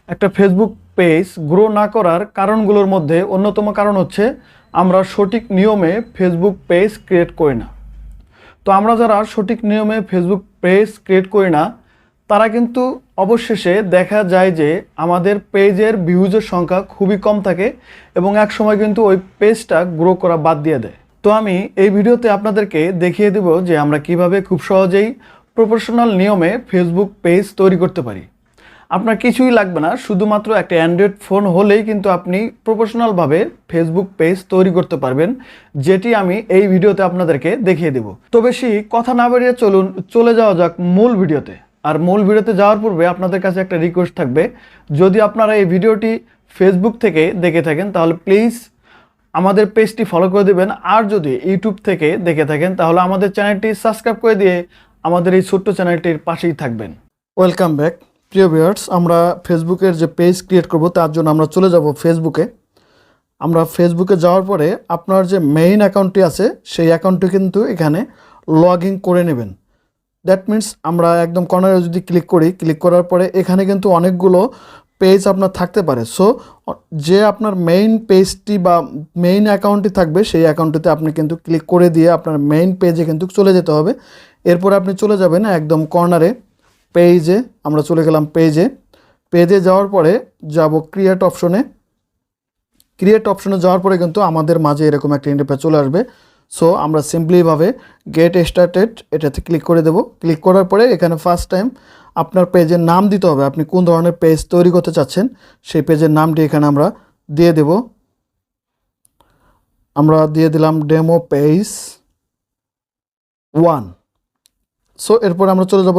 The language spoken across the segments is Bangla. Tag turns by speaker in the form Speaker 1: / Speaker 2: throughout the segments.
Speaker 1: একটা ফেসবুক পেজ গ্রো না করার কারণগুলোর মধ্যে অন্যতম কারণ হচ্ছে আমরা সঠিক নিয়মে ফেসবুক পেজ ক্রিয়েট করি না। তো আমরা যারা সঠিক নিয়মে ফেসবুক পেজ ক্রিয়েট করি না তারা কিন্তু অবশেষে দেখা যায় যে আমাদের পেজের ভিউজের সংখ্যা খুবই কম থাকে এবং এক সময় কিন্তু ওই পেজটা গ্রো করা বাদ দিয়ে দেয়। তো আমি এই ভিডিওতে আপনাদেরকে দেখিয়ে দেব যে আমরা কিভাবে খুব সহজেই প্রফেশনাল নিয়মে ফেসবুক পেজ তৈরি করতে পারি। আপনার কিছুই লাগবে না, শুধুমাত্র একটা অ্যান্ড্রয়েড ফোন হলেই কিন্তু আপনি প্রফেশনালভাবে ফেসবুক পেজ তৈরি করতে পারবেন, যেটি আমি এই ভিডিওতে আপনাদেরকে দেখিয়ে দেব। তো বেশি কথা না বাড়িয়ে চলে যাওয়া যাক মূল ভিডিওতে। আর মূল ভিডিওতে যাওয়ার পূর্বে আপনাদের কাছে একটা রিকোয়েস্ট থাকবে, যদি আপনারা এই ভিডিওটি ফেসবুক থেকে দেখে থাকেন তাহলে প্লিজ আমাদের পেজটি ফলো করে দেবেন, আর যদি ইউটিউব থেকে দেখে থাকেন তাহলে আমাদের চ্যানেলটি সাবস্ক্রাইব করে দিয়ে আমাদের এই ছোট্ট চ্যানেলটির পাশেই থাকবেন। ওয়েলকাম ব্যাক প্রিয় ভিউয়ার্স। আমরা ফেসবুকের যে পেজ ক্রিয়েট করব তার জন্য আমরা চলে যাব ফেসবুকে। আমরা ফেসবুকে যাওয়ার পরে আপনার যে মেইন অ্যাকাউন্টটি আছে সেই অ্যাকাউন্টটি কিন্তু এখানে লগ ইন করে নেবেন। দ্যাট মিনস আমরা একদম কর্নারে যদি ক্লিক করার পরে এখানে কিন্তু অনেকগুলো পেজ আপনার থাকতে পারে। সো যে আপনার মেইন পেজটি বা মেইন অ্যাকাউন্টটি থাকবে সেই অ্যাকাউন্টটিতে আপনি কিন্তু ক্লিক করে দিয়ে আপনার মেইন পেজে কিন্তু চলে যেতে হবে। এরপরে আপনি চলে যাবেন একদম কর্নারে পেজে। আমরা চলে গেলাম পেজে যাওয়ার পরে যাব ক্রিয়েট অপশনে যাওয়ার পরে কিন্তু আমাদের মাঝে এরকম একটা ইন্টারফেস চলে আসবে। সো আমরা সিম্পলিভাবে গেট স্টার্টেড এটাতে ক্লিক করে দেব। ক্লিক করার পরে এখানে ফার্স্ট টাইম আপনার পেজের নাম দিতে হবে, আপনি কোন ধরনের পেজ তৈরি করতে চাচ্ছেন সেই পেজের নামটি এখানে আমরা দিয়ে দেব। আমরা দিয়ে দিলাম ডেমো পেজ 1। সো এরপর আমরা চলে যাব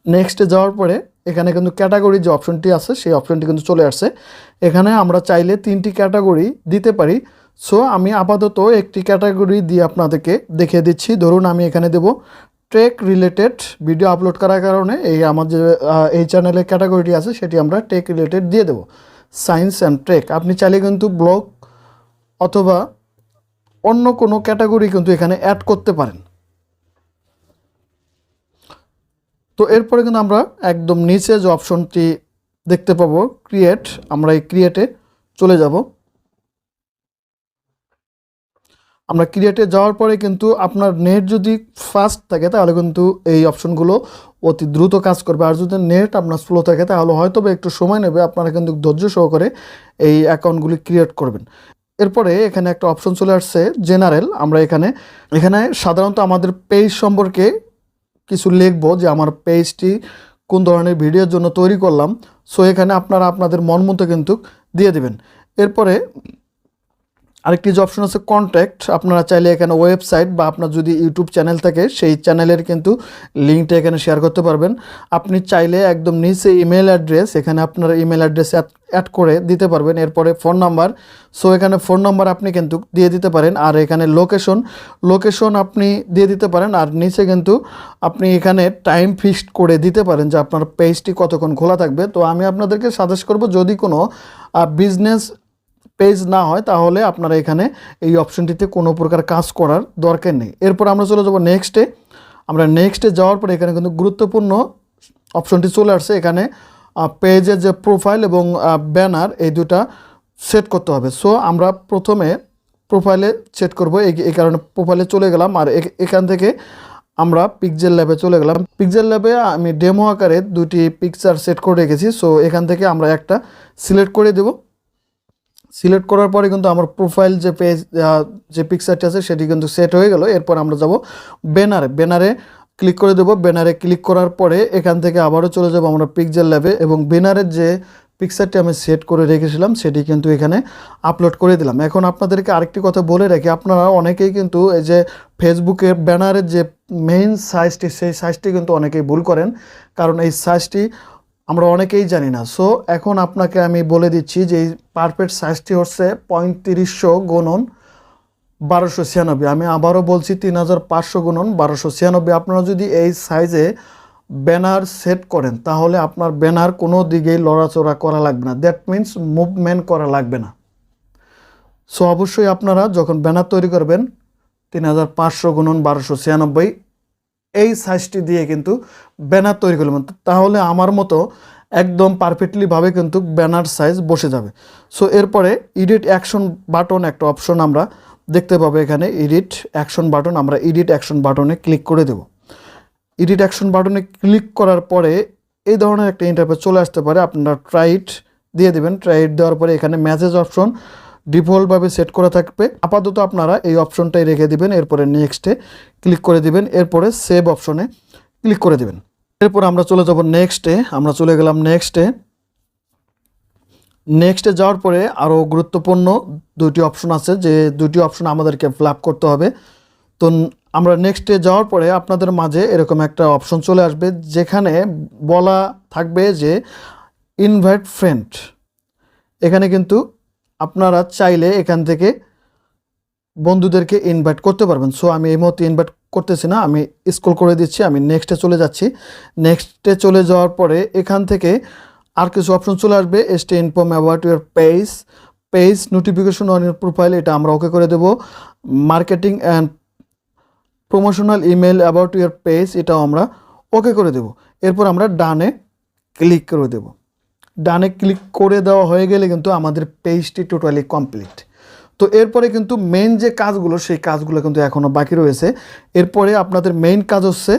Speaker 1: নেক্সটে যাওয়ার পরে এখানে কিন্তু ক্যাটাগরি যে অপশনটি আছে সেই অপশনটি কিন্তু চলে আসছে। এখানে আমরা চাইলে 3টি ক্যাটাগরি দিতে পারি। সো আমি আপাতত একটি ক্যাটাগরি দিয়ে আপনাদেরকে দেখিয়ে দিচ্ছি। ধরুন আমি এখানে দেব টেক রিলেটেড ভিডিও আপলোড করার কারণে আমার যে এই চ্যানেলের ক্যাটাগরিটি আছে সেটি আমরা টেক রিলেটেড দিয়ে দেব, সায়েন্স অ্যান্ড টেক। আপনি চাইলে কিন্তু ব্লগ অথবা অন্য কোনো ক্যাটাগরি কিন্তু এখানে অ্যাড করতে পারেন। তো এরপরে কিন্তু আমরা একদম নিচে যে অপশনটি দেখতে পাবো ক্রিয়েট, আমরা এই ক্রিয়েটে চলে যাব। আমরা ক্রিয়েটে যাওয়ার পরে কিন্তু আপনার নেট যদি ফাস্ট থাকে তাহলে কিন্তু এই অপশনগুলো অতি দ্রুত কাজ করবে, আর যদি নেট আপনার স্লো থাকে তাহলে হয়তো বা একটু সময় নেবে। আপনারা কিন্তু ধৈর্য সহকারে এই অ্যাকাউন্টগুলি ক্রিয়েট করবেন। এরপরে এখানে একটা অপশন চলে আসছে জেনারেল। আমরা এখানে সাধারণত আমাদের পেজ সম্পর্কে কিছু লিখবো যে আমার পেজটি কোন ধরনের ভিডিওর জন্য তৈরি করলাম। সো এখানে আপনারা আপনাদের মন মতো কিন্তু দিয়ে দিবেন। এরপরে আরেকটি যে অপশন আছে কন্ট্যাক্ট, আপনারা চাইলে এখানে ওয়েবসাইট বা আপনার যদি ইউটিউব চ্যানেল থাকে সেই চ্যানেলের কিন্তু লিঙ্কটা এখানে শেয়ার করতে পারবেন। আপনি চাইলে একদম নিচে ইমেল অ্যাড্রেস, এখানে আপনার ইমেল অ্যাড্রেস অ্যাড করে দিতে পারবেন। এরপরে ফোন নাম্বার, সো এখানে ফোন নাম্বার আপনি কিন্তু দিয়ে দিতে পারেন। আর এখানে লোকেশন আপনি দিয়ে দিতে পারেন। আর নিচে কিন্তু আপনি এখানে টাইম ফিক্সড করে দিতে পারেন যে আপনার পেজটি কতক্ষণ খোলা থাকবে। তো আমি আপনাদেরকে সাজেস্ট করব যদি কোনো বিজনেস পেজ না হয় তাহলে আপনারা এখানে এই অপশনটিতে কোনো প্রকার কাজ করার দরকার নেই। এরপর আমরা চলে যাব নেক্সটে। আমরা নেক্সটে যাওয়ার পরে এখানে কিন্তু গুরুত্বপূর্ণ অপশনটি চলে আসছে। এখানে পেজের যে প্রোফাইল এবং ব্যানার এই দুটা সেট করতে হবে। সো আমরা প্রথমে প্রোফাইলে সেট করব, এই কারণে প্রোফাইলে চলে গেলাম। আর এখান থেকে আমরা পিক্সেল ল্যাবে চলে গেলাম। পিক্সেল ল্যাবে আমি ডেমো আকারে 2টি পিকচার সেট করে রেখেছি। সো এখান থেকে আমরা একটা সিলেক্ট করে দেব। সিলেক্ট করার পরে কিন্তু আমার প্রোফাইল যে পেজ যে পিকচারটি আছে সেটি কিন্তু সেট হয়ে গেল। এরপর আমরা যাব ব্যানারে ক্লিক করে দেব। ব্যানারে ক্লিক করার পরে এখান থেকে আবারও চলে যাব আমরা পিক্সেল ল্যাবে এবং ব্যানারের যে পিকচারটি আমি সেট করে রেখেছিলাম সেটি কিন্তু এখানে আপলোড করে দিলাম। এখন আপনাদেরকে আরেকটি কথা বলে রাখি, আপনারা অনেকেই কিন্তু এই যে ফেসবুকের ব্যানারের যে মেইন সাইজটি সেই সাইজটি কিন্তু অনেকেই ভুল করেন, কারণ এই সাইজটি আমরা অনেকেই জানি না। সো এখন আপনাকে আমি বলে দিচ্ছি যে এই পারফেক্ট সাইজটি হচ্ছে 3500x1296। আমি আবারও বলছি 3500x1296। আপনারা যদি এই সাইজে ব্যানার সেট করেন তাহলে আপনার ব্যানার কোনো দিকেই লড়াচড়া করা লাগবে না, দ্যাট মিন্স মুভমেন্ট করা লাগবে না। সো অবশ্যই আপনারা যখন ব্যানার তৈরি করবেন 3500x1296 এই সাইজটি দিয়ে কিন্তু ব্যানার তৈরি করবেন। তাহলে আমার মতো একদম পারফেক্টলিভাবে কিন্তু ব্যানার সাইজ বসে যাবে। সো এরপরে এডিট অ্যাকশন বাটন একটা অপশন আমরা দেখতে পাবো এখানে, এডিট অ্যাকশন বাটন। আমরা এডিট অ্যাকশন বাটনে ক্লিক করে দেব। এডিট অ্যাকশন বাটনে ক্লিক করার পরে এই ধরনের একটা ইন্টারফেস চলে আসতে পারে। আপনারা ট্রাইট দিয়ে দেবেন। ট্রাইট দেওয়ার পরে এখানে মেসেজ অপশন ডিফল্টভাবে সেট করা থাকবে, আপাতত আপনারা এই অপশনটাই রেখে দিবেন। এরপরে নেক্সটে ক্লিক করে দিবেন, এরপরে সেভ অপশনে ক্লিক করে দিবেন। এরপর আমরা চলে যাব নেক্সটে। আমরা চলে গেলাম নেক্সটে। নেক্সটে যাওয়ার পরে আরও গুরুত্বপূর্ণ দুটি অপশন আছে, যে দুটি অপশন আমাদেরকে ফিল আপ করতে হবে। তো আমরা নেক্সটে যাওয়ার পরে আপনাদের মাঝে এরকম একটা অপশন চলে আসবে, যেখানে বলা থাকবে যে ইনভাইট ফ্রেন্ড। এখানে কিন্তু আপনারা চাইলে এখান থেকে বন্ধুদেরকে ইনভাইট করতে পারবেন। সো আমি এই মুহূর্তে ইনভাইট করতেছি না, আমি স্ক্রল করে দিচ্ছি, আমি নেক্সটে চলে যাচ্ছি। নেক্সটে চলে যাওয়ার পরে এখান থেকে আর কিছু অপশন চলে আসবে, stay inform about your page notification on your profile, এটা আমরা ওকে করে দেব। Marketing and promotional email about your page, এটাও আমরা ওকে করে দেব। এরপর আমরা ডানে ক্লিক করে দেব। ডানে ক্লিক করে দেওয়া হয়ে গেলে কিন্তু আমাদের পেজটি টোটালি কমপ্লিট। তো এরপরে কিন্তু মেইন যে কাজগুলো, সেই কাজগুলো কিন্তু এখনও বাকি রয়েছে। এরপরে আপনাদের মেইন কাজ হচ্ছে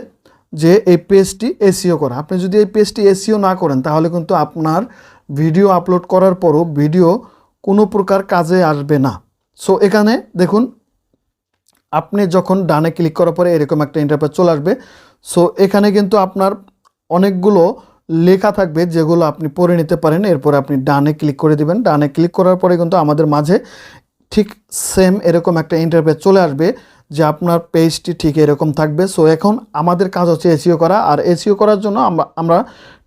Speaker 1: যে এই পেজটি এসইও করা। আপনি যদি এই পেজটি এসইও না করেন, তাহলে কিন্তু আপনার ভিডিও আপলোড করার পরও ভিডিও কোনো প্রকার কাজে আসবে না। সো এখানে দেখুন, আপনি যখন ডানে ক্লিক করার পরে এরকম একটা ইন্টারফেস চলে আসবে। সো এখানে কিন্তু আপনার অনেকগুলো লেখা থাকবে, যেগুলো আপনি পড়ে নিতে পারেন। এরপরে আপনি ডানে ক্লিক করে দিবেন। ডানে ক্লিক করার পরে কিন্তু আমাদের মাঝে ঠিক সেম এরকম একটা ইন্টারফেস চলে আসবে, যে আপনার পেজটি ঠিক এরকম থাকবে। সো এখন আমাদের কাজ হচ্ছে এসইও করা। আর এসইও করার জন্য আমরা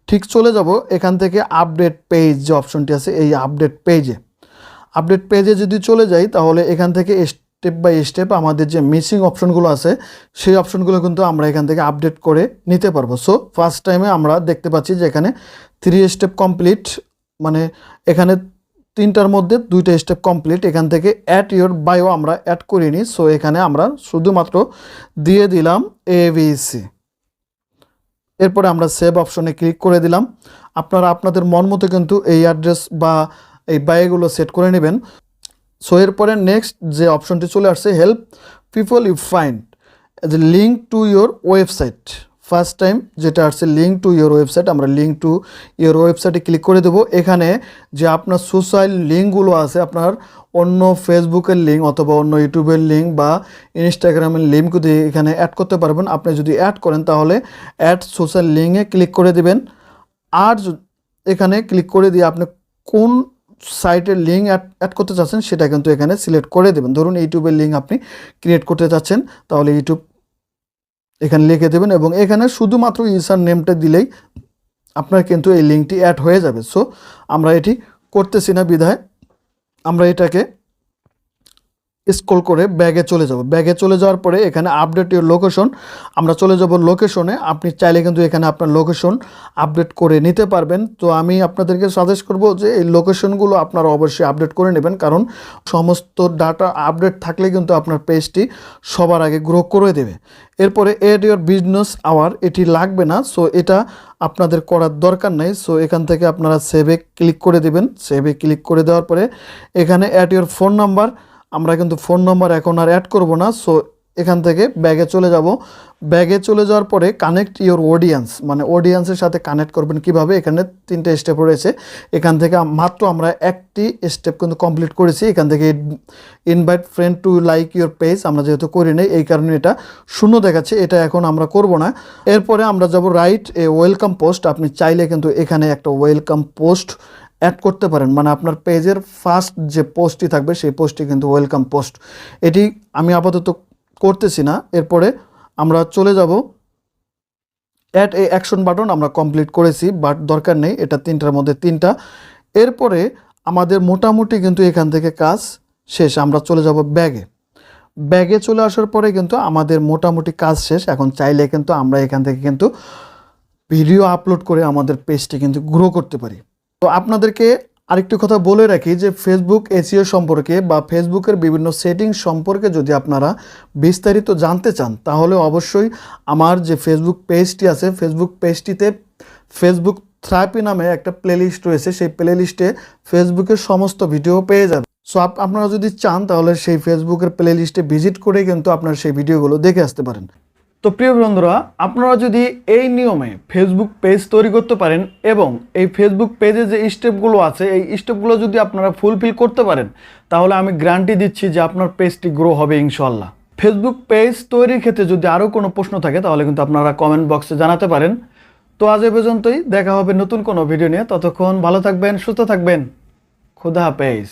Speaker 1: ঠিক চলে যাব এখান থেকে আপডেট পেজ যে অপশনটি আছে, এই আপডেট পেজে যদি চলে যাই, তাহলে এখান থেকে স্টেপ বাই স্টেপ আমাদের যে মিসিং অপশনগুলো আছে, সেই অপশনগুলো কিন্তু আমরা এখান থেকে আপডেট করে নিতে পারবো। সো ফার্স্ট টাইমে আমরা দেখতে পাচ্ছি যে এখানে 3 স্টেপ কমপ্লিট, মানে এখানে 3টার মধ্যে 2টা স্টেপ কমপ্লিট। এখান থেকে অ্যাড ইউর বায়ো আমরা অ্যাড করিনি। সো এখানে আমরা শুধুমাত্র দিয়ে দিলাম ABC। এরপরে আমরা সেভ অপশনে ক্লিক করে দিলাম। আপনারা আপনাদের মন মতো কিন্তু এই অ্যাড্রেস বা এই বায়োগুলো সেট করে নেবেন। সো এরপরে নেক্সট যে অপশনটি চলে আসছে, help people you find the link to your website. First time যেটা আসছে লিঙ্ক টু ইয়োর ওয়েবসাইট, আমরা লিঙ্ক টু ইয়োর ওয়েবসাইটে ক্লিক করে দেবো। এখানে যে আপনার সোশ্যাল লিঙ্কগুলো আছে, আপনার অন্য ফেসবুকের লিঙ্ক অথবা অন্য ইউটিউবের লিঙ্ক বা ইনস্টাগ্রামের লিঙ্ক দিয়ে এখানে অ্যাড করতে পারবেন। আপনি যদি অ্যাড করেন, তাহলে অ্যাড সোশ্যাল লিঙ্কে ক্লিক করে দেবেন। আর এখানে ক্লিক করে দিয়ে আপনি কোন সাইটের লিঙ্ক অ্যাড করতে চাচ্ছেন সেটা কিন্তু এখানে সিলেক্ট করে দেবেন। ধরুন ইউটিউবের লিঙ্ক আপনি ক্রিয়েট করতে চাচ্ছেন, তাহলে ইউটিউব এখানে লিখে দেবেন এবং এখানে শুধুমাত্র ইউজার নেমটা দিলেই আপনার কিন্তু এই লিঙ্কটি অ্যাড হয়ে যাবে। সো আমরা এটি করতেছি না বিধায় আমরা এটাকে স্ক্রল করে ব্যাগে চলে যাব। ব্যাগে চলে যাওয়ার পরে এখানে আপডেট ইউর লোকেশন, আমরা চলে যাব লোকেশনে। আপনি চাইলে কিন্তু এখানে আপনার লোকেশন আপডেট করে নিতে পারবেন। তো আমি আপনাদেরকে সাজেস্ট করব যে এই লোকেশনগুলো আপনারা অবশ্যই আপডেট করে নেবেন, কারণ সমস্ত ডাটা আপডেট থাকলে কিন্তু আপনার পেজটি সবার আগে গ্রো করে দেবে। এরপরে এড ইউর বিজনেস আওয়ার, এটি লাগবে না। সো এটা আপনাদের করার দরকার নেই। সো এখান থেকে আপনারা সেভে ক্লিক করে দেবেন। সেভে ক্লিক করে দেওয়ার পরে এখানে অ্যাড ইউর ফোন নাম্বার, আমরা কিন্তু ফোন নম্বর এখন আর অ্যাড করব না। সো এখান থেকে ব্যাগে চলে যাব। ব্যাগে চলে যাওয়ার পরে কানেক্ট ইওর অডিয়েন্স, মানে অডিয়েন্সের সাথে কানেক্ট করবেন কিভাবে, এখানে 3টে স্টেপ রয়েছে। এখান থেকে মাত্র আমরা একটি স্টেপ কিন্তু কমপ্লিট করেছি। এখান থেকে invite friend to like your page আমরা যেহেতু করি নাই, এই কারণে এটা শূন্য দেখাচ্ছে, এটা এখন আমরা করব না। এরপরে আমরা যাব রাইট এ ওয়েলকাম পোস্ট। আপনি চাইলে কিন্তু এখানে একটা ওয়েলকাম পোস্ট অ্যাড করতে পারেন, মানে আপনার পেজের ফার্স্ট যে পোস্টটি থাকবে সেই পোস্টটি কিন্তু ওয়েলকাম পোস্ট। এটি আমি আপাতত করতেছি না। এরপরে আমরা চলে যাব অ্যাড এ অ্যাকশন বাটন, আমরা কমপ্লিট করেছি, বাট দরকার নেই, এটা 3টার মধ্যে 3টা। এরপরে আমাদের মোটামুটি কিন্তু এখান থেকে কাজ শেষ। আমরা চলে যাব ব্যাগে। ব্যাগে চলে আসার পরে কিন্তু আমাদের মোটামুটি কাজ শেষ। এখন চাইলে কিন্তু আমরা এখান থেকে কিন্তু ভিডিও আপলোড করে আমাদের পেজটি কিন্তু গ্রো করতে পারি। তো আপনাদেরকে আরেকটি কথা বলে রাখি যে ফেসবুক এসইও সম্পর্কে বা ফেসবুকের বিভিন্ন সেটিংস সম্পর্কে যদি আপনারা বিস্তারিত জানতে চান, তাহলে অবশ্যই আমার যে ফেসবুক পেজটি আছে, ফেসবুক পেজটিতে ফেসবুক থেরাপি নামে একটা প্লেলিস্ট রয়েছে, সেই প্লেলিস্টে ফেসবুকের সমস্ত ভিডিও পেয়ে যাবেন। সো আপনারা যদি চান তাহলে সেই ফেসবুকের প্লেলিস্টে ভিজিট করে কিন্তু আপনারা সেই ভিডিওগুলো দেখে আসতে পারেন। তো প্রিয় বন্ধুরা, আপনারা যদি এই নিয়মে ফেসবুক পেজ তৈরি করতে পারেন এবং এই ফেসবুক পেজে যে স্টেপগুলো আছে এই স্টেপগুলো যদি আপনারা ফুলফিল করতে পারেন, তাহলে আমি গ্যারান্টি দিচ্ছি যে আপনার পেজটি গ্রো হবে ইনশাআল্লাহ। ফেসবুক পেজ তৈরির ক্ষেত্রে যদি আরও কোনো প্রশ্ন থাকে তাহলে কিন্তু আপনারা কমেন্ট বক্সে জানাতে পারেন। তো আজ এ পর্যন্তই, দেখা হবে নতুন কোনো ভিডিও নিয়ে। ততক্ষণ ভালো থাকবেন, সুস্থ থাকবেন। খুদা হাফেজ।